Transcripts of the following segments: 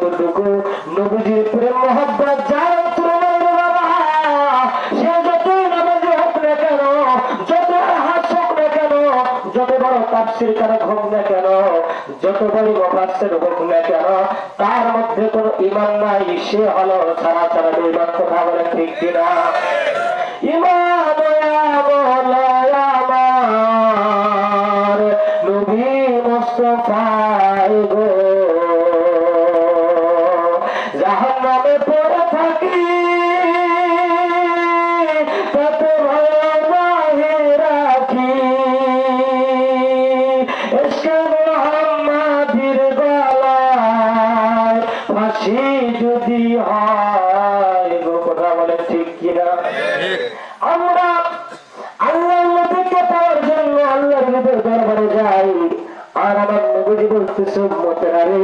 কতটুকু নবীজির প্রেম মোহাব্বত যার অন্তরে বাবা, সে যতই নামাজি হোক না কেন, যত হাত হোক না কেন, যত বড় তাফসীর কারক হোক না কেন, যত বড় মুফাসসির হোক না কেন, তার মধ্যে কোনো ঈমান নাই, সে হলো ছাড়া ছাড়া বেঈমান। কথা বলে ঠিক কিনা? ঈমান আমার নবী মুস্তাফায় গো, জাহান্নামে পড়ে থাকি তাতে ভয় নাহি রাখি, ইশকে মুহাম্মাদির গলায় ফাঁসি যদি হয় গো। কথা বলে ঠিক কিনা? আমরা আল্লাহর নবীকে পাওয়ার জন্য আল্লাহর নবীর দরবারে যাই, আর আমার নবীজি বলতেছে উম্মতেরা রে,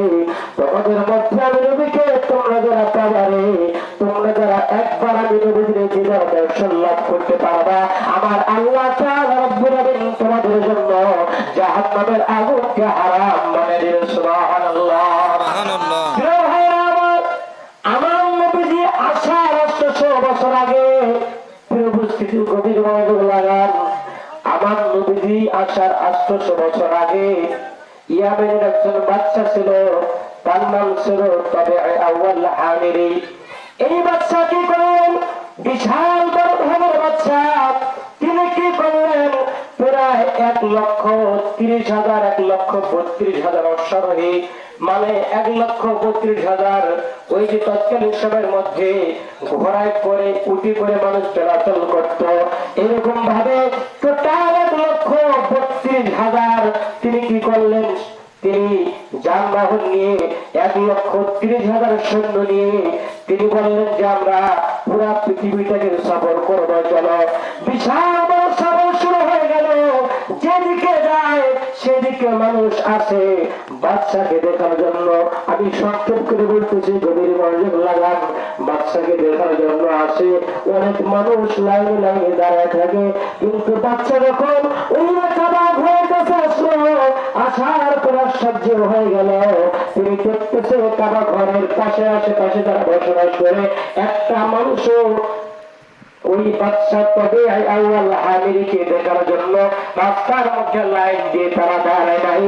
তোমাদের মধ্যে আমি নবীকে তোমরা যারা পাবারে, তোমরা যারা একবার আমি নবীজির হৃদয় দর্শন লাভ করতে পারবা, আমার আল্লাহ তাআলা রব্বুল আলামিন তোমাদের জন্য জাহান্নামের আগুনকে হারাম বানিয়ে দিবেন। সুবহানাল্লাহ, সুবহানাল্লাহ। আমার নবীজি আসার 800 বছর আগে, উপস্থিতির গভীর মনোযোগ লাগান, আমার নবীজি আসার 800 বছর আগে ইয়ামেনের একজন বাচ্চা ছিল, তার নাম ছিল তাবিঈ আউয়াল হামিরি। এই বাচ্চা কি করলেন? বিশাল বড় ধরনের বাচ্চা। তিনি কি করলেন? প্রায় 1,30,000 1,32,000 অশ্বারোহী, মানে 1,32,000 ওই যে তৎকালীন সময়ের মধ্যে ঘোড়ায় করে উটি করে মানুষ চলাচল করত, এরকম ভাবে টোটাল 1,32,000 তিনি কি করলেন? তিনি যানবাহন নিয়ে 1,30,000 সৈন্য নিয়ে তিনি বললেন যে আমরা পুরা পৃথিবীটাকে সফর করবো, চলো। বিশাল বড় সফর শুরু হয়ে গেল। যেদিকে যায় সেদিকে মানুষ আসে বাচ্চাকে দেখার জন্য। আমি সংক্ষেপ করে বলতেছি, গভীর মনোযোগ লাগান। বাচ্চাকে দেখার জন্য আসে, অনেক মানুষ লাইনে লাইনে দাঁড়ায় থাকে, কিন্তু বাচ্চা যখন ওই কাবা ঘরের কাছে আসলো, আসার পর আশ্চর্য হয়ে গেল। তিনি দেখতেছে কাবা ঘরের পাশে আশেপাশে যারা বসবাস করে, একটা মানুষও ওই বাচ্চা তাবিঈ আউয়াল হামিরিকে দেখার জন্য রাস্তার মধ্যে লাইন দিয়ে তারা দাঁড়ায় নাই।